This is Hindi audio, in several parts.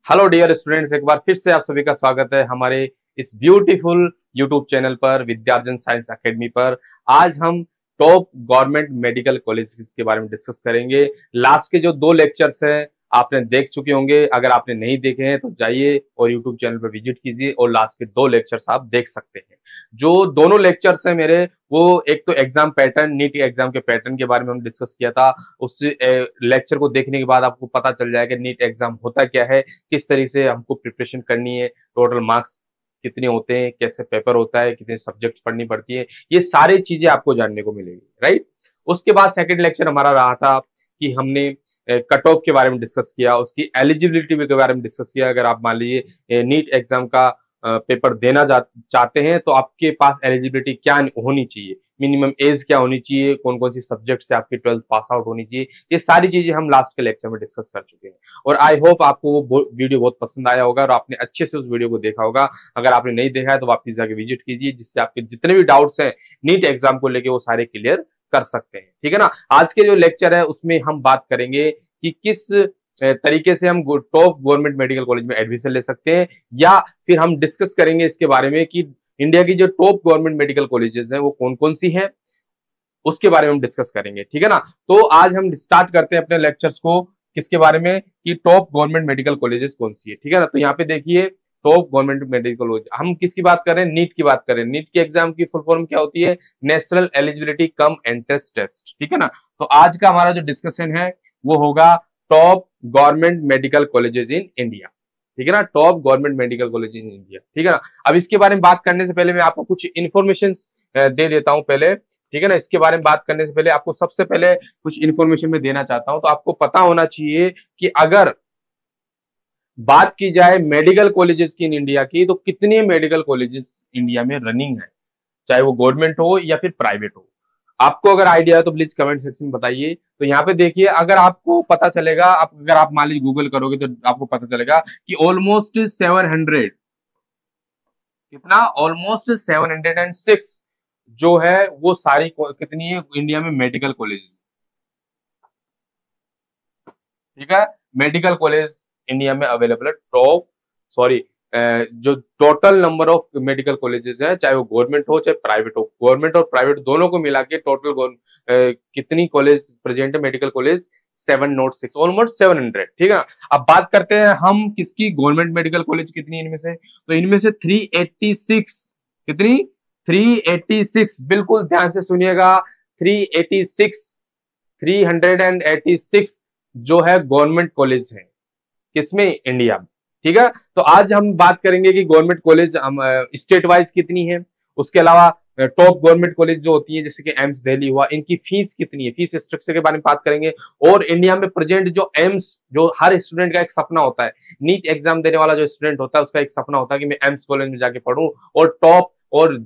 हेलो डियर स्टूडेंट्स, एक बार फिर से आप सभी का स्वागत है हमारे इस ब्यूटीफुल यूट्यूब चैनल पर विद्यार्जन साइंस एकेडमी पर। आज हम टॉप गवर्नमेंट मेडिकल कॉलेज के बारे में डिस्कस करेंगे। लास्ट के जो दो लेक्चर्स हैं आपने देख चुके होंगे। अगर आपने नहीं देखे हैं तो जाइए और यूट्यूब चैनल पर विजिट कीजिए और लास्ट के दो लेक्चर्स आप देख सकते हैं। जो दोनों लेक्चर्स हैं मेरे, वो एक तो एग्जाम पैटर्न, नीट एग्जाम के पैटर्न के बारे में हम डिस्कस किया था। उस लेक्चर को देखने के बाद आपको पता चल जाएगा नीट एग्जाम होता क्या है, किस तरीके से हमको प्रिपरेशन करनी है, टोटल मार्क्स कितने होते हैं, कैसे पेपर होता है, कितने सब्जेक्ट्स पढ़नी पड़ती है, ये सारी चीजें आपको जानने को मिलेगी, राइट। उसके बाद सेकंड लेक्चर हमारा रहा था कि हमने कट ऑफ के बारे में डिस्कस किया, उसकी एलिजिबिलिटी के बारे में डिस्कस किया। अगर आप मान लीजिए नीट एग्जाम का पेपर देना चाहते हैं तो आपके पास एलिजिबिलिटी क्या होनी चाहिए, मिनिमम एज क्या होनी चाहिए, कौन कौन सी सब्जेक्ट से आपकी 12th पास आउट होनी चाहिए, ये सारी चीजें हम लास्ट के लेक्चर में डिस्कस कर चुके हैं। और आई होप आपको वो वीडियो बहुत पसंद आया होगा और आपने अच्छे से उस वीडियो को देखा होगा। अगर आपने नहीं देखा है तो वापस जाके विजिट कीजिए, जिससे आपके जितने भी डाउट्स हैं नीट एग्जाम को लेके वो सारे क्लियर कर सकते हैं, ठीक है ना। आज के जो लेक्चर है उसमें हम बात करेंगे कि किस तरीके से हम टॉप गवर्नमेंट मेडिकल कॉलेज में एडमिशन ले सकते हैं, या फिर हम डिस्कस करेंगे इसके बारे में कि इंडिया की जो टॉप गवर्नमेंट मेडिकल कॉलेजेस हैं वो कौन कौन सी हैं, उसके बारे में हम डिस्कस करेंगे, ठीक है ना। तो आज हम स्टार्ट करते हैं अपने लेक्चर्स को किसके बारे में, कि टॉप गवर्नमेंट मेडिकल कॉलेजेस कौन सी है, ठीक है ना। तो यहाँ पे देखिए टॉप गवर्नमेंट मेडिकल कॉलेज, हम किसकी बात कर रहे हैं, नीट की बात कर रहे हैं। नीट के एग्जाम की फुल फॉर्म क्या होती है, national eligibility cum entrance test, ठीक है ना। तो आज का हमारा जो डिस्कशन है वो होगा top government medical colleges in India, ठीक है ना। Top government medical college in India, ठीक है ना। अब इसके बारे में बात करने से पहले मैं आपको कुछ इन्फॉर्मेशन दे देता हूं पहले, ठीक है ना। इसके बारे में बात करने से पहले आपको सबसे पहले कुछ इन्फॉर्मेशन मैं देना चाहता हूं। तो आपको पता होना चाहिए कि अगर बात की जाए मेडिकल कॉलेजेस की इन इंडिया की, तो कितने मेडिकल कॉलेजेस इंडिया में रनिंग है, चाहे वो गवर्नमेंट हो या फिर प्राइवेट हो। आपको अगर आइडिया है तो प्लीज कमेंट सेक्शन में बताइए। तो यहाँ पे देखिए, अगर आपको पता चलेगा, अगर आप मान लीजिए गूगल करोगे तो आपको पता चलेगा कि ऑलमोस्ट 700, कितना, ऑलमोस्ट 706 जो है वो सारी कितनी है इंडिया में मेडिकल कॉलेज, ठीक है। मेडिकल कॉलेज इंडिया में अवेलेबल है टॉप, सॉरी, जो total number of medical colleges है, चाहे वो गवर्नमेंट हो चाहे प्राइवेट हो, गवर्नमेंट और प्राइवेट दोनों को मिला के टोटल कितनी कॉलेज प्रेजेंट है, मेडिकल कॉलेज 706, ऑलमोस्ट 700, ठीक है। अब बात करते हैं हम किसकी, गवर्नमेंट मेडिकल कॉलेज कितनी इनमें से, तो इनमें से 386, कितनी, 386, बिल्कुल ध्यान से सुनिएगा, 386, 386 जो है गवर्नमेंट कॉलेज है, किसमें, इंडिया में, ठीक है। तो आज हम बात करेंगे कि गवर्नमेंट कॉलेज स्टेट वाइज कितनी है, उसके अलावा टॉप गवर्नमेंट कॉलेज जो होती है जैसे कि एम्स दिल्ली हुआ, इनकी फीस कितनी है, फीस स्ट्रक्चर के बारे में बात करेंगे। और इंडिया में प्रेजेंट जो एम्स, जो हर स्टूडेंट का एक सपना होता है, नीट एग्जाम देने वाला जो स्टूडेंट होता है उसका एक सपना होता है कि मैं एम्स कॉलेज में जाके पढ़ूं और टॉप और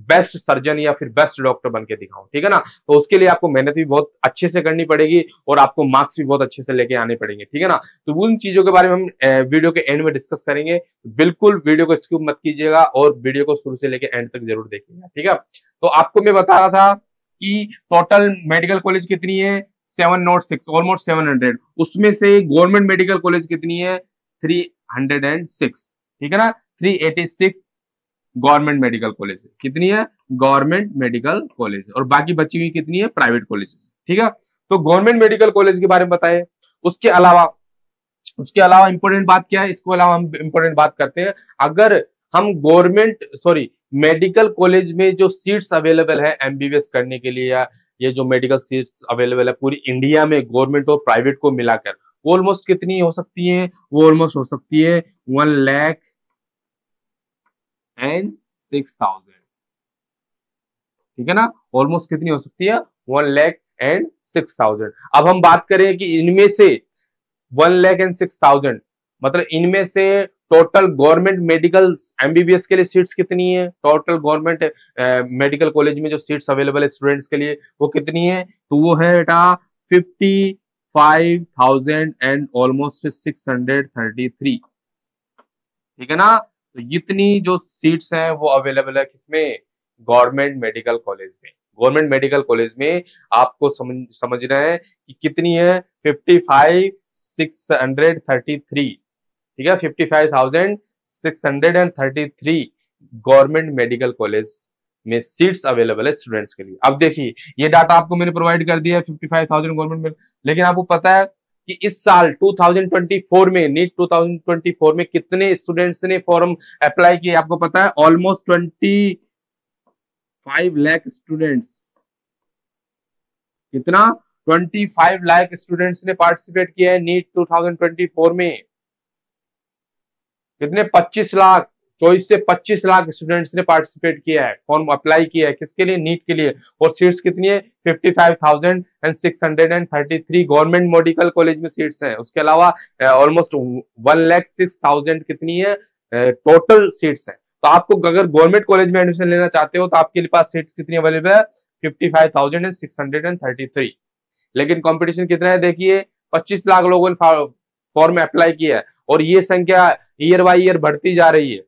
बेस्ट सर्जन या फिर बेस्ट डॉक्टर बन के दिखाऊं, ठीक है ना। तो उसके लिए आपको मेहनत भी बहुत अच्छे से करनी पड़ेगी और आपको मार्क्स भी बहुत अच्छे से लेके आने पड़ेंगे, ठीक है ना। तो उन चीजों के बारे में हम वीडियो के एंड में डिस्कस करेंगे। बिल्कुल वीडियो को स्किप मत कीजिएगा और वीडियो को शुरू से लेके एंड तक जरूर देखिएगा, ठीक है। तो आपको मैं बता रहा था कि टोटल मेडिकल कॉलेज कितनी है, 706, ऑलमोस्ट 700, उसमें से गवर्नमेंट मेडिकल कॉलेज कितनी है, 306, ठीक है ना। 386 गवर्नमेंट मेडिकल कॉलेज है, कितनी है, गवर्नमेंट मेडिकल कॉलेज, और बाकी बची हुई कितनी है, प्राइवेट कॉलेजेस, ठीक है। तो गवर्नमेंट मेडिकल कॉलेज के बारे में बताए। उसके अलावा इंपॉर्टेंट बात क्या है, इसको अलावा हम इंपॉर्टेंट बात करते हैं। अगर हम गवर्नमेंट, सॉरी, मेडिकल कॉलेज में जो सीट्स अवेलेबल है एमबीबीएस करने के लिए, या ये जो मेडिकल सीट्स अवेलेबल है पूरी इंडिया में गवर्नमेंट और प्राइवेट को मिलाकर, ऑलमोस्ट कितनी हो सकती है, वो ऑलमोस्ट हो सकती है 1,06,000, ठीक है ना। ऑलमोस्ट कितनी हो सकती है, 1,06,000। अब हम बात करें कि इनमें से 1,06,000 मतलब इनमें से टोटल गवर्नमेंट मेडिकल एमबीबीएस के लिए सीट्स कितनी है, टोटल गवर्नमेंट मेडिकल कॉलेज में जो सीट्स अवेलेबल है स्टूडेंट्स के लिए वो कितनी है, तो वो है बेटा 55,000 एंड ऑलमोस्ट 633, ठीक है ना। तो इतनी जो सीट्स हैं वो अवेलेबल है किसमें, गवर्नमेंट मेडिकल कॉलेज में। गवर्नमेंट मेडिकल कॉलेज में आपको समझना है कि कितनी है, 55,633, ठीक है, 55,633 गवर्नमेंट मेडिकल कॉलेज में सीट्स अवेलेबल है स्टूडेंट्स के लिए। अब देखिए ये डाटा आपको मैंने प्रोवाइड कर दिया है 55,000 गवर्नमेंट में, लेकिन आपको पता है कि इस साल 2024 में नीट 2024 में कितने स्टूडेंट्स ने फॉर्म अप्लाई किए? आपको पता है ऑलमोस्ट 25 लाख स्टूडेंट्स। कितना? 25 लाख स्टूडेंट्स ने पार्टिसिपेट किया है नीट 2024 में। कितने? 25 लाख, 24 से 25 लाख स्टूडेंट्स ने पार्टिसिपेट किया है, फॉर्म अप्लाई किया है। किसके लिए? नीट के लिए। और सीट्स कितनी है? 55,633 गवर्नमेंट मेडिकल कॉलेज में सीट्स हैं। उसके अलावा ऑलमोस्ट 1,06,000 कितनी है टोटल सीट्स हैं। तो आपको अगर गवर्नमेंट कॉलेज में एडमिशन लेना चाहते हो तो आपके पास सीट्स कितनी अवेलेबल है? 55,633। लेकिन कंपटीशन कितना है? देखिए 25 लाख लोगों ने फॉर्म में अप्लाई किया है और ये संख्या ईयर बाय ईयर बढ़ती जा रही है,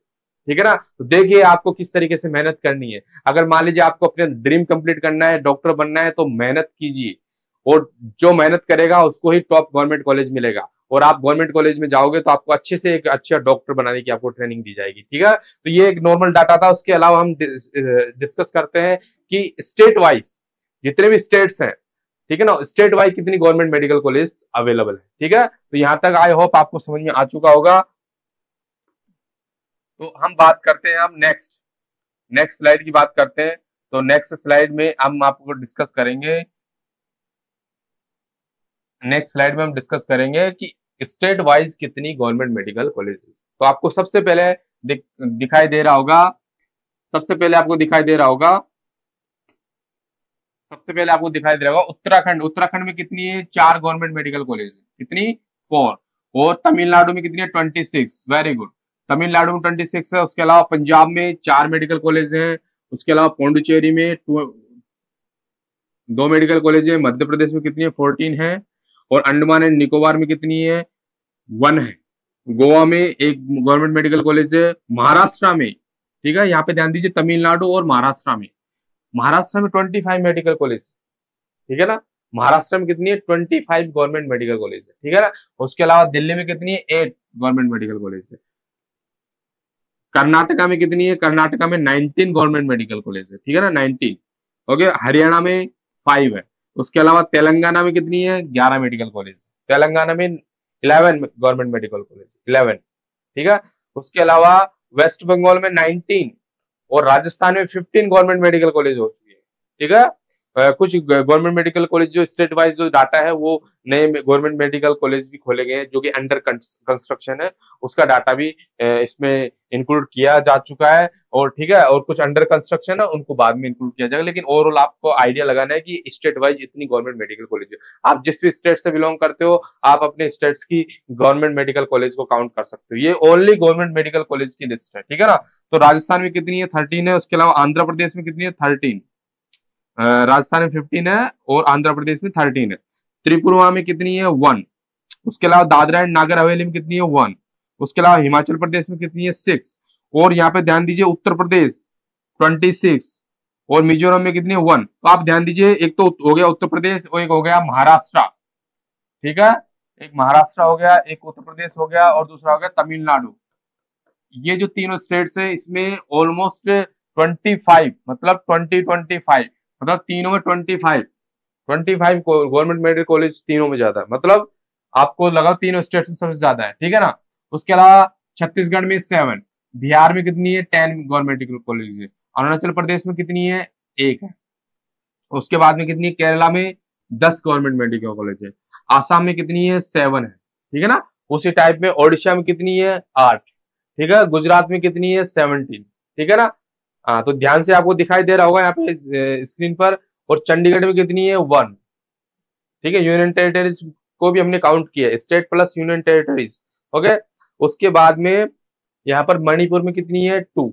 ठीक है ना। तो देखिए आपको किस तरीके से मेहनत करनी है। अगर मान लीजिए आपको अपने ड्रीम कंप्लीट करना है, डॉक्टर बनना है, तो मेहनत कीजिए और जो मेहनत करेगा उसको ही टॉप गवर्नमेंट कॉलेज मिलेगा। और आप गवर्नमेंट कॉलेज में जाओगे तो आपको अच्छे से एक अच्छा डॉक्टर बनाने की आपको ट्रेनिंग दी जाएगी, ठीक है। तो ये एक नॉर्मल डाटा था। उसके अलावा हम डिस्कस करते हैं कि स्टेट वाइज जितने भी स्टेट्स हैं, ठीक है ना, स्टेट वाइज कितनी गवर्नमेंट मेडिकल कॉलेज अवेलेबल है, ठीक है। तो यहां तक आई होप आपको समझ में आ चुका होगा। तो हम बात करते हैं अब नेक्स्ट स्लाइड की बात करते हैं। तो नेक्स्ट स्लाइड में हम आपको डिस्कस करेंगे, कि स्टेट वाइज कितनी गवर्नमेंट मेडिकल कॉलेजेस। तो आपको सबसे पहले दिखाई दे रहा होगा, सबसे पहले आपको दिखाई दे रहा होगा उत्तराखंड में कितनी है? 4 गवर्नमेंट मेडिकल कॉलेज। कितनी? 4। और तमिलनाडु में कितनी है? 26। वेरी गुड, तमिलनाडु में 26 है। उसके अलावा पंजाब में 4 मेडिकल कॉलेज हैं। उसके अलावा पौंडुचेरी में 2 मेडिकल कॉलेज है। मध्य प्रदेश में कितनी है? 14 है। और अंडमान एंड निकोबार में कितनी है? 1 है। गोवा में एक गवर्नमेंट मेडिकल कॉलेज है। महाराष्ट्र में, ठीक है, यहाँ पे ध्यान दीजिए, तमिलनाडु और महाराष्ट्र में 25 मेडिकल कॉलेज, ठीक है ना। महाराष्ट्र में कितनी है? 25 गवर्नमेंट मेडिकल कॉलेज है, ठीक है ना। उसके अलावा दिल्ली में कितनी है? 8 गवर्नमेंट मेडिकल कॉलेज है। कर्नाटका में कितनी है? कर्नाटका में 19 गवर्नमेंट मेडिकल कॉलेज है, ठीक है ना, 19। ओके, हरियाणा में 5 है। उसके अलावा तेलंगाना में कितनी है? 11 मेडिकल कॉलेज। तेलंगाना में 11 गवर्नमेंट मेडिकल कॉलेज, 11, ठीक है। उसके अलावा वेस्ट बंगाल में 19 और राजस्थान में 15 गवर्नमेंट मेडिकल कॉलेज हो चुकी है, ठीक है। कुछ गवर्नमेंट मेडिकल कॉलेज जो स्टेट वाइज जो डाटा है वो नए गवर्नमेंट मेडिकल कॉलेज भी खोले गए हैं जो कि अंडर कंस्ट्रक्शन है, उसका डाटा भी इसमें इंक्लूड किया जा चुका है। और ठीक है, और कुछ अंडर कंस्ट्रक्शन है उनको बाद में इंक्लूड किया जाएगा। लेकिन ओवरऑल आपको आइडिया लगाना है कि स्टेट वाइज इतनी गवर्नमेंट मेडिकल कॉलेज है। आप जिस भी स्टेट से बिलोंग करते हो आप अपने स्टेट्स की गवर्नमेंट मेडिकल कॉलेज को काउंट कर सकते हो। ये ओनली गवर्नमेंट मेडिकल कॉलेज की लिस्ट है, ठीक है ना। तो राजस्थान में कितनी है? 13 है। उसके अलावा आंध्र प्रदेश में कितनी है? 13। राजस्थान में 15 है और आंध्र प्रदेश में 13 है। त्रिपुरा में कितनी है? 1। उसके अलावा दादरा एंड नागर हवेली में कितनी है? 1। उसके अलावा हिमाचल प्रदेश में कितनी है? 6। और यहाँ पे ध्यान दीजिए उत्तर प्रदेश 26 और मिजोरम में कितनी है? 1। तो आप ध्यान दीजिए, एक तो हो गया उत्तर प्रदेश और एक हो गया महाराष्ट्र, ठीक है। एक महाराष्ट्र हो गया, एक उत्तर प्रदेश हो गया और दूसरा हो गया तमिलनाडु। ये जो तीनों स्टेट्स है इसमें ऑलमोस्ट 25 मतलब 2025 मतलब तीनों में 25 गवर्नमेंट मेडिकल कॉलेज तीनों में ज्यादा है। मतलब आपको लगा तीनों स्टेट्स में सबसे ज्यादा है, ठीक है ना। उसके अलावा छत्तीसगढ़ में 7, बिहार में कितनी है? 10 गवर्नमेंट मेडिकल कॉलेज है। अरुणाचल प्रदेश में कितनी है? 1 है। उसके बाद में कितनी है? केरला में 10 गवर्नमेंट मेडिकल कॉलेज है। आसाम में कितनी है? 7 है, ठीक है ना। उसी टाइप में ओडिशा में कितनी है? 8, ठीक है। गुजरात में कितनी है? 17, ठीक है ना। हाँ, तो ध्यान से आपको दिखाई दे रहा होगा यहाँ पे स्क्रीन पर। और चंडीगढ़ में कितनी है? 1, ठीक है। यूनियन टेरिटरीज को भी हमने काउंट किया, state plus union territories, okay. उसके बाद में यहाँ पर मणिपुर में कितनी है? 2,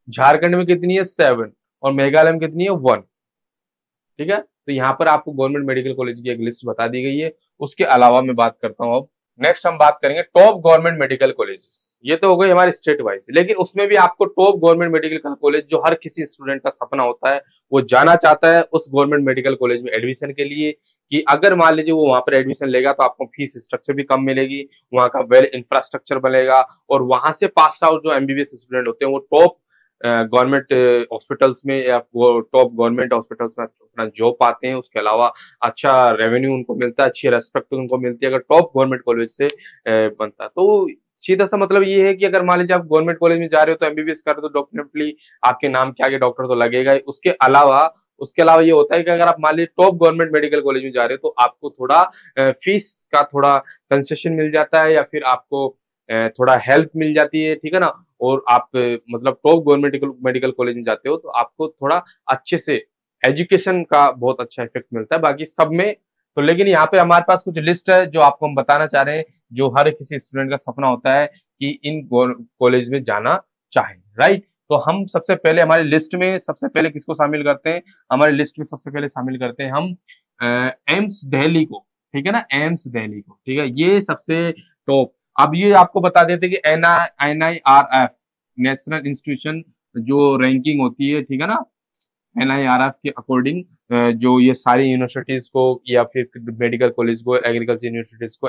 झारखंड में कितनी है? 7 और मेघालय में कितनी है? 1, ठीक है। तो यहाँ पर आपको गवर्नमेंट मेडिकल कॉलेज की एक लिस्ट बता दी गई है। उसके अलावा मैं बात करता हूँ अब नेक्स्ट हम बात करेंगे टॉप गवर्नमेंट मेडिकल कॉलेजेस। ये तो हो गई हमारे स्टेट वाइज, लेकिन उसमें भी आपको टॉप गवर्नमेंट मेडिकल कॉलेज जो हर किसी स्टूडेंट का सपना होता है, वो जाना चाहता है उस गवर्नमेंट मेडिकल कॉलेज में एडमिशन के लिए, कि अगर मान लीजिए वो वहां पर एडमिशन लेगा तो आपको फीस स्ट्रक्चर भी कम मिलेगी, वहां का वेल इंफ्रास्ट्रक्चर बनेगा, और वहां से पास आउट जो एमबीबीएस स्टूडेंट होते हैं वो टॉप गवर्नमेंट हॉस्पिटल्स में या वो टॉप गवर्नमेंट हॉस्पिटल्स में अपना जॉब पाते हैं। उसके अलावा अच्छा रेवेन्यू उनको मिलता है, अच्छी रेस्पेक्ट उनको मिलती है अगर टॉप गवर्नमेंट कॉलेज से बनता है। तो सीधा सा मतलब ये है कि अगर मान लीजिए आप गवर्नमेंट कॉलेज में जा रहे हो तो एमबीबीएस कर रहे हो तो डेफिनेटली आपके नाम के आगे डॉक्टर तो लगेगा ही। उसके अलावा ये होता है कि अगर आप मान लीजिए टॉप गवर्नमेंट मेडिकल कॉलेज में जा रहे हो तो आपको थोड़ा फीस का थोड़ा कंसेशन मिल जाता है, या फिर आपको थोड़ा हेल्प मिल जाती है, ठीक है ना। और आप मतलब टॉप गवर्नमेंट मेडिकल कॉलेज में जाते हो तो आपको थोड़ा अच्छे से एजुकेशन का बहुत अच्छा इफेक्ट मिलता है बाकी सब में। तो लेकिन यहाँ पे हमारे पास कुछ लिस्ट है जो आपको हम बताना चाह रहे हैं, जो हर किसी स्टूडेंट का सपना होता है कि इन कॉलेज में जाना चाहे, राइट। तो हम सबसे पहले हमारी लिस्ट में सबसे पहले किसको शामिल करते हैं, हमारी लिस्ट में सबसे पहले शामिल करते हैं हम एम्स दिल्ली को, ठीक है ना, एम्स दिल्ली को, ठीक है, ये सबसे टॉप। अब ये आपको बता देते कि NIRF नेशनल इंस्टीट्यूशन जो रैंकिंग होती है, ठीक है ना, NIRF के अकॉर्डिंग जो ये सारी यूनिवर्सिटीज को या फिर मेडिकल कॉलेज को, एग्रीकल्चर यूनिवर्सिटीज को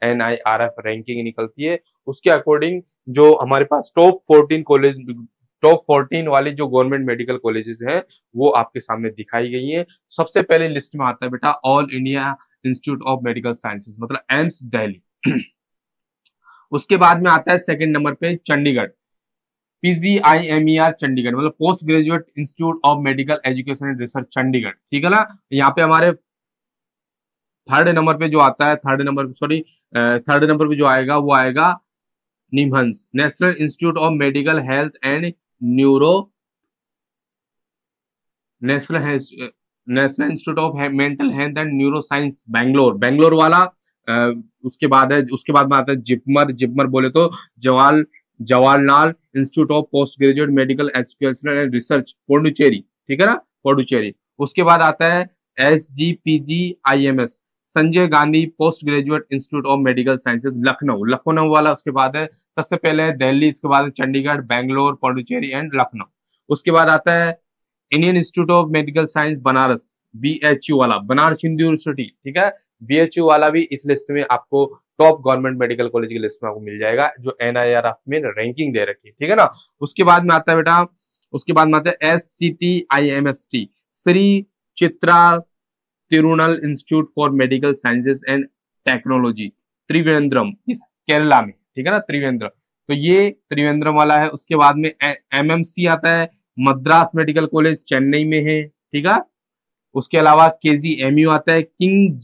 NIRF रैंकिंग निकलती है, उसके अकॉर्डिंग जो हमारे पास टॉप 14 वाले जो गवर्नमेंट मेडिकल कॉलेजेस हैं वो आपके सामने दिखाई गई है। सबसे पहले लिस्ट में आता है बेटा all India institute of medical sciences, मतलब एम्स दिल्ली। उसके बाद में आता है सेकंड नंबर पे चंडीगढ़, PGIMER चंडीगढ़, मतलब post graduate institute of medical education and research Chandigarh, ठीक है ना। यहाँ पे हमारे थर्ड नंबर पे जो आता है, थर्ड नंबर पे जो आएगा वो आएगा NIMHANS national institute of medical health and national institute of mental health and neuro science Bangalore वाला। उसके बाद में आता है जिपमर बोले तो Jawaharlal institute of post graduate medical education and research Puducherry, ठीक है ना, पुडुचेरी। उसके बाद आता है SGPGIMS Sanjay Gandhi post graduate institute of medical sciences Lucknow वाला। उसके बाद है सबसे पहले दिल्ली, इसके बाद चंडीगढ़, बैंगलोर, पुडुचेरी एंड लखनऊ। उसके बाद आता है Indian institute of medical science Banaras, BHU वाला, बनारस हिंदू यूनिवर्सिटी, ठीक है, BHU वाला भी इस लिस्ट में आपको टॉप गवर्नमेंट मेडिकल कॉलेज की लिस्ट में आपको मिल जाएगा जो NIRF में रैंकिंग दे रखी है, ठीक है ना। उसके बाद में आता है बेटा, SCTIMST Shri Chitra Tirunal institute for medical sciences and technology Trivandrum, इस केरला में, ठीक है ना, त्रिवेंद्रम। तो ये त्रिवेंद्रम वाला है। उसके बाद में MMC आता है, मद्रास मेडिकल कॉलेज चेन्नई में है, ठीक है। उसके अलावा KGMU आता है, king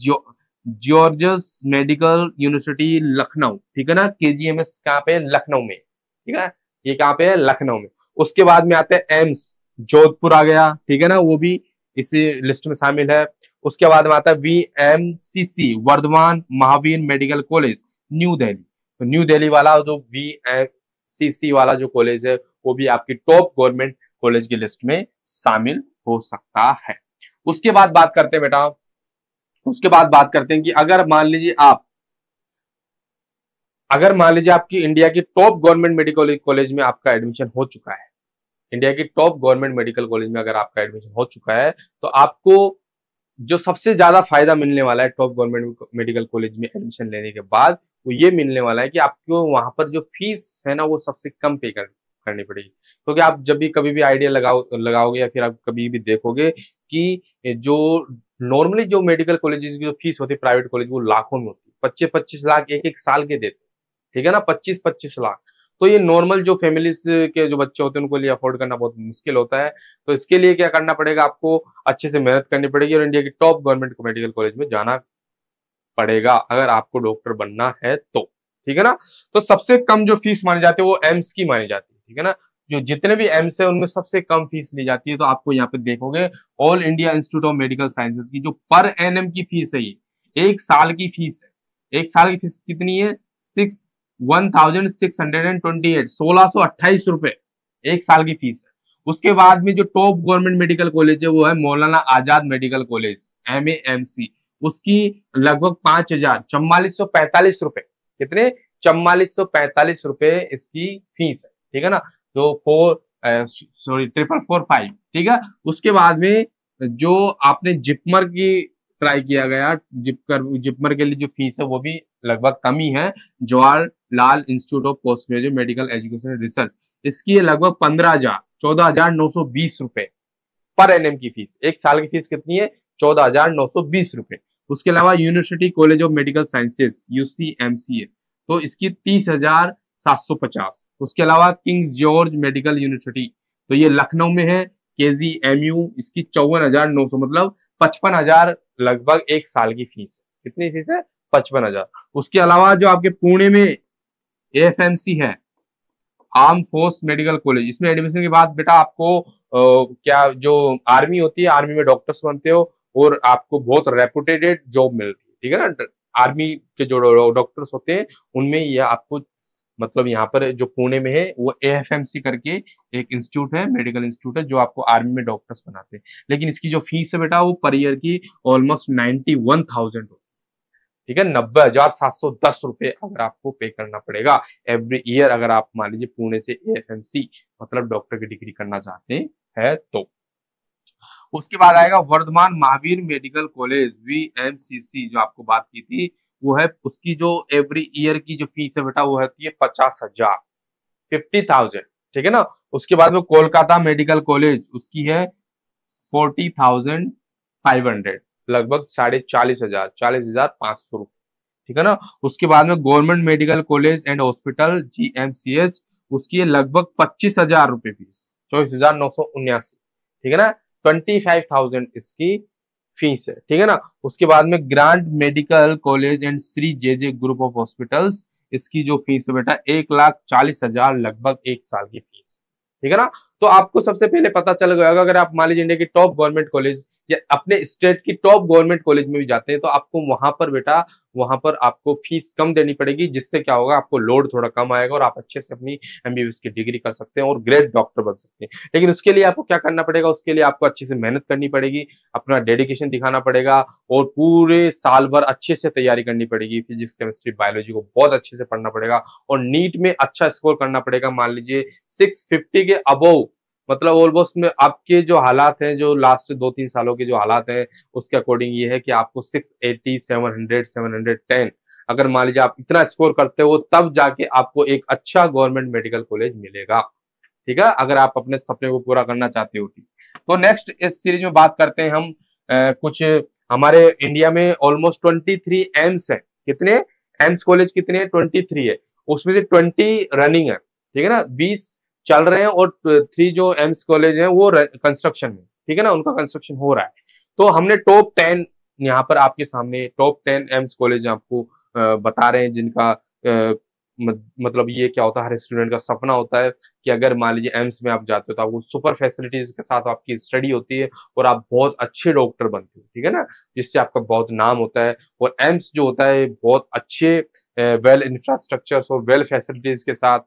Gorges medical university Lucknow, ठीक है ना। KGMS कहाँ पे, लखनऊ में, ठीक है, ये कहाँ पे है, लखनऊ में। उसके बाद में आते हैं एम्स जोधपुर आ गया, ठीक है ना, वो भी इसी लिस्ट में शामिल है। उसके बाद में आता है VMCC Vardhman Mahavir medical college New Delhi. तो न्यू दिल्ली वाला जो VMCC वाला जो कॉलेज है वो भी आपकी टॉप गवर्नमेंट कॉलेज की लिस्ट में शामिल हो सकता है। उसके बाद बात करते हैं बेटा, कि अगर मान लीजिए आपकी इंडिया की टॉप गवर्नमेंट मेडिकल कॉलेज में आपका एडमिशन हो चुका है, इंडिया की टॉप गवर्नमेंट मेडिकल कॉलेज में अगर आपका एडमिशन हो चुका है तो आपको जो सबसे ज्यादा फायदा मिलने वाला है टॉप गवर्नमेंट मेडिकल कॉलेज में एडमिशन लेने के बाद, वो ये मिलने वाला है कि आपको वहां पर जो फीस है ना वो सबसे कम पे करनी पड़ेगी। क्योंकि आप जब भी कभी भी आइडिया लगाओगे या फिर आप कभी भी देखोगे कि जो नॉर्मली जो मेडिकल कॉलेजेस की जो फीस होती है प्राइवेट कॉलेज वो लाखों में होती है, 25-25 लाख एक साल के देते, ठीक है ना, 25-25 लाख। तो ये नॉर्मल जो फैमिलीज के जो बच्चे होते हैं उनको लिए अफोर्ड करना बहुत मुश्किल होता है। तो इसके लिए क्या करना पड़ेगा, आपको अच्छे से मेहनत करनी पड़ेगी और इंडिया की टॉप गवर्नमेंट मेडिकल कॉलेज में जाना पड़ेगा अगर आपको डॉक्टर बनना है तो, ठीक है ना। तो सबसे कम जो फीस मानी जाती है वो एम्स की मानी जाती है, ठीक है ना। जो जितने भी एम्स है उनमें सबसे कम फीस ली जाती है। तो आपको यहाँ पे देखोगे all India institute of medical sciences की जो पर एनएम की फीस है, ये एक साल की फीस है, एक साल की फीस कितनी है, 1628 रुपए एक साल की फीस है। उसके बाद में जो टॉप गवर्नमेंट मेडिकल कॉलेज है वो है Maulana Azad medical college MAMC, उसकी लगभग 4445 रुपए, कितने 4445 रुपए इसकी फीस है, ठीक है ना। तो 4445, ठीक है। उसके बाद में जो आपने जिपमर की ट्राई किया गया, जिपमर के लिए जो फीस है वो भी लगभग कम ही है। Jawaharlal institute of post graduate medical education and research, इसकी लगभग 14,020 रुपए पर एनएम की फीस। एक साल की फीस कितनी है? 14,920 रुपए। उसके अलावा university college of medical sciences UCMCA, तो इसकी 30,750। उसके अलावा किंग जॉर्ज मेडिकल यूनिवर्सिटी, तो ये लखनऊ में है, KGMU, इसकी 54,900, मतलब 55,000 लगभग एक साल की फीस है। कितनी फीस है? 55,000। उसके अलावा जो आपके पुणे में AFMC है, आर्म फोर्स मेडिकल कॉलेज, इसमें एडमिशन के बाद बेटा आपको क्या जो आर्मी होती है, आर्मी में डॉक्टर्स बनते हो और आपको बहुत रेपुटेटेड जॉब मिलती है, ठीक है ना। आर्मी के जो डॉक्टर्स होते हैं उनमें ये आपको, मतलब यहाँ पर जो पुणे में है वो AFMC करके एक इंस्टीट्यूट है, मेडिकल इंस्टीट्यूट है, जो आपको आर्मी में डॉक्टर्स बनाते हैं। लेकिन इसकी जो फीस है बेटा वो पर ईयर की ऑलमोस्ट 91,000 हो, ठीक है। 90,710 रुपए अगर आपको पे करना पड़ेगा एवरी ईयर, अगर आप मान लीजिए पुणे से AFMC मतलब डॉक्टर की डिग्री करना चाहते हैं तो। उसके बाद आएगा Vardhman Mahavir medical college VMCC, जो आपको बात की थी वो है, उसकी जो एवरी ईयर की जो फीस है बेटा वो होती है 50,000, 50,000, ठीक है ना। उसके बाद में कोलकाता मेडिकल कॉलेज, उसकी है 40,500, लगभग 40,500, 40,500 रुपए, ठीक है ना। उसके बाद में government medical college and hospital GMCH, उसकी है लगभग 25,000 रुपए फीस, 24,979, ठीक है ना। 25,000 इसकी फीस है, ठीक है ना। उसके बाद में grand medical college and Shri JJ group of hospitals, इसकी जो फीस है बेटा 1,40,000 लगभग एक साल की फीस, ठीक है ना। तो आपको सबसे पहले पता चल गया होगा, अगर आप मान लीजिए इंडिया की टॉप गवर्नमेंट कॉलेज या अपने स्टेट की टॉप गवर्नमेंट कॉलेज में भी जाते हैं तो आपको वहां पर बेटा, वहां पर आपको फीस कम देनी पड़ेगी, जिससे क्या होगा, आपको लोड थोड़ा कम आएगा और आप अच्छे से अपनी MBBS की डिग्री कर सकते हैं और ग्रेट डॉक्टर बन सकते हैं। लेकिन उसके लिए आपको क्या करना पड़ेगा? उसके लिए आपको अच्छे से मेहनत करनी पड़ेगी, अपना डेडिकेशन दिखाना पड़ेगा और पूरे साल भर अच्छे से तैयारी करनी पड़ेगी। फिजिक्स, केमिस्ट्री, बायोलॉजी को बहुत अच्छे से पढ़ना पड़ेगा और नीट में अच्छा स्कोर करना पड़ेगा। मान लीजिए 650 के अबोव, मतलब ऑलमोस्ट में आपके जो हालात हैं, जो लास्ट 2-3 सालों के जो हालात हैं, उसके अकॉर्डिंग ये है कि आपको 680, 700, 710, अगर मान लीजिए आप इतना स्कोर करते हो तब जाके आपको एक अच्छा गवर्नमेंट मेडिकल कॉलेज मिलेगा, ठीक है, अगर आप अपने सपने को पूरा करना चाहते हो। तो नेक्स्ट इस सीरीज में बात करते हैं हम कुछ हमारे इंडिया में ऑलमोस्ट 23 एम्स है। कितने एम्स कॉलेज? कितने? 23 है। उसमें से 20 रनिंग है, ठीक है ना, 20 चल रहे हैं और 3 जो एम्स कॉलेज हैं वो कंस्ट्रक्शन में, ठीक है ना, उनका कंस्ट्रक्शन हो रहा है। तो हमने टॉप 10 यहाँ पर आपके सामने टॉप 10 एम्स कॉलेज आपको बता रहे हैं, जिनका मतलब ये क्या होता है, हर स्टूडेंट का सपना होता है कि अगर मान लीजिए एम्स में आप जाते हो तो आपको सुपर फैसिलिटीज के साथ आपकी स्टडी होती है और आप बहुत अच्छे डॉक्टर बनते हो, ठीक है ना, जिससे आपका बहुत नाम होता है। और एम्स जो होता है बहुत अच्छे वेल इंफ्रास्ट्रक्चर्स और वेल फैसिलिटीज के साथ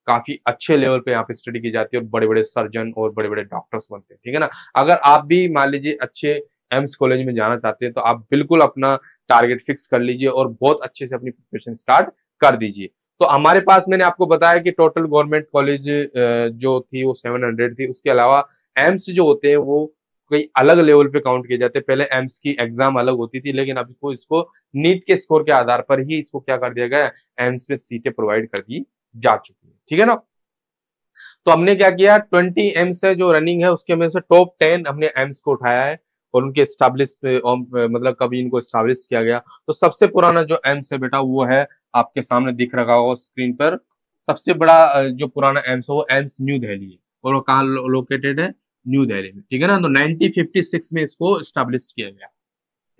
काफी अच्छे लेवल पे यहाँ पे स्टडी की जाती है और बड़े बड़े सर्जन और बड़े बड़े डॉक्टर्स बनते हैं, ठीक है ना। अगर आप भी मान लीजिए अच्छे एम्स कॉलेज में जाना चाहते हैं तो आप बिल्कुल अपना टारगेट फिक्स कर लीजिए और बहुत अच्छे से अपनी प्रिपरेशन स्टार्ट कर दीजिए। तो हमारे पास मैंने आपको बताया कि टोटल गवर्नमेंट कॉलेज जो थी वो 700 थी। उसके अलावा एम्स जो होते हैं वो कई अलग लेवल पे काउंट किए जाते हैं। पहले एम्स की एग्जाम अलग होती थी, लेकिन अभी को इसको नीट के स्कोर के आधार पर ही इसको क्या कर दिया गया, एम्स में सीटें प्रोवाइड कर दी जा चुकी है, ठीक है ना। तो हमने क्या किया, 20 एम्स है जो रनिंग है, उसके में से टॉप 10 हमने एम्स को उठाया है और उनके स्टैब्लिश मतलब कभी इनको स्टैब्लिश किया गया। तो सबसे पुराना जो एम्स है बेटा वो है आपके सामने दिख रहा होगा स्क्रीन पर। सबसे बड़ा जो पुराना एम्स है वो एम्स न्यू दिल्ली है और वो कहाँ लोकेटेड है, न्यू दिल्ली में, ठीक है ना। तो 1956 में इसको स्टैब्लिश किया गया,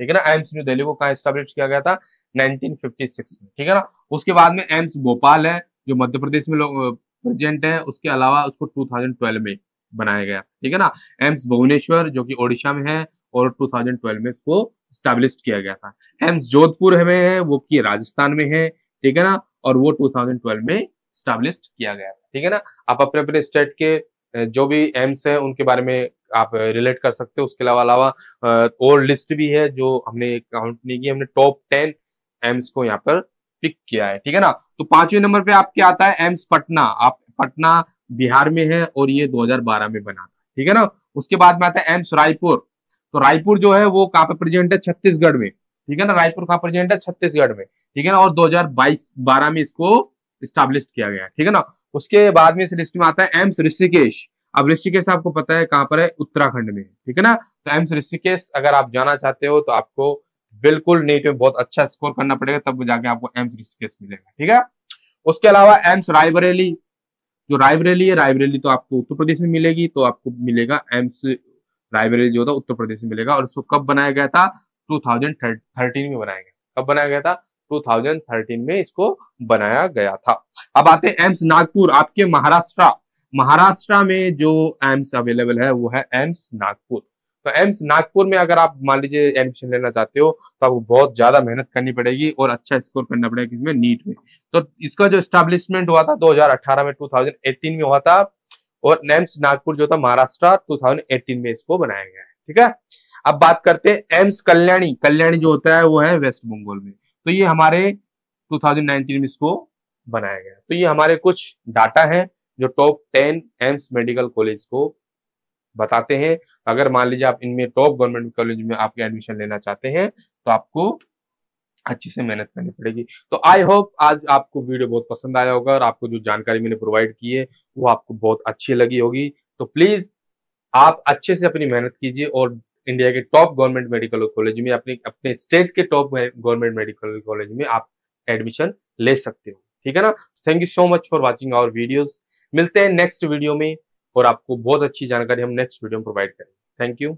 ठीक है ना। एम्स न्यू दिल्ली को कहाँ स्टैब्लिश किया गया था, 1956 में, ठीक है ना। उसके बाद में एम्स भोपाल है जो मध्य प्रदेश में प्रेजेंट है, उसके अलावा उसको 2012 में बनाया गया, ठीक है ना। एम्स भुवनेश्वर जो कि ओडिशा में है और 2012 में इसको स्टैब्लिश किया गया था। एम्स जोधपुर में है वो कि राजस्थान में है, ठीक है ना, और वो 2012 में स्टैब्लिश किया गया था, ठीक है ना। आप अपने अपने स्टेट के जो भी एम्स है उनके बारे में आप रिलेट कर सकते हो। उसके अलावा और लिस्ट भी है जो हमने काउंट नहीं की, हमने टॉप 10 एम्स को यहाँ पर पिक किया है, ठीक है ना। तो 5वें नंबर पे आपके आता है एम्स पटना। आप पटना बिहार में है और ये 2012 में बना था, ठीक है ना। उसके बाद में आता है एम्स रायपुर। तो रायपुर जो है वो कहाँ पे प्रेजेंट है, छत्तीसगढ़ में, ठीक है ना। रायपुर कहाँ प्रेजेंट है, छत्तीसगढ़ में, ठीक है ना। और 2022-12 में इसको स्टैब्लिश किया गया है, ठीक है ना। उसके बाद में इस लिस्ट में आता है एम्स ऋषिकेश। अब ऋषिकेश आपको पता है कहाँ पर है, उत्तराखंड में, ठीक है ना। तो एम्स ऋषिकेश अगर आप जाना चाहते हो तो आपको बिल्कुल नीट में बहुत अच्छा स्कोर करना पड़ेगा, तब जाके आपको एम्स ऋषिकेश मिलेगा, ठीक है। उसके अलावा एम्स रायबरेली, जो रायबरेली है, रायबरेली तो आपको उत्तर प्रदेश में मिलेगी, तो आपको मिलेगा एम्स रायबरेली जो था उत्तर प्रदेश में मिलेगा। और उसको कब बनाया गया था, 2013 में बनाया गया। कब बनाया गया था, 2013 में इसको बनाया गया था। अब आते हैं एम्स नागपुर, आपके महाराष्ट्र। महाराष्ट्र में जो एम्स अवेलेबल है वो है एम्स नागपुर। तो एम्स नागपुर में अगर आप मान लीजिए एडमिशन लेना चाहते हो तो आपको बहुत ज्यादा मेहनत करनी पड़ेगी और अच्छा स्कोर करना पड़ेगा किसमें, नीट में। तो इसका जो स्टैब्लिशमेंट हुआ था 2018 में, 2018 में हुआ था। और एम्स नागपुर जो था महाराष्ट्र, 2018 में इसको बनाया गया है, ठीक है। अब बात करते हैं एम्स कल्याणी। कल्याणी जो होता है वो है वेस्ट बंगाल में। तो ये हमारे 2019 में इसको बनाया गया। तो ये हमारे कुछ डाटा है जो टॉप 10 एम्स मेडिकल कॉलेज को बताते हैं। अगर मान लीजिए आप इनमें टॉप गवर्नमेंट कॉलेज में आप एडमिशन लेना चाहते हैं तो आपको अच्छी से मेहनत करनी पड़ेगी। तो आई होप आज आपको वीडियो बहुत पसंद आया होगा और आपको जो जानकारी मैंने प्रोवाइड की है वो आपको बहुत अच्छी लगी होगी। तो प्लीज आप अच्छे से अपनी मेहनत कीजिए और इंडिया के टॉप गवर्नमेंट मेडिकल कॉलेज में, अपने स्टेट के टॉप गवर्नमेंट मेडिकल कॉलेज में आप एडमिशन ले सकते हो, ठीक है ना। Thank you so much for watching our videos. मिलते हैं नेक्स्ट वीडियो में और आपको बहुत अच्छी जानकारी हम नेक्स्ट वीडियो में प्रोवाइड करेंगे। Thank you.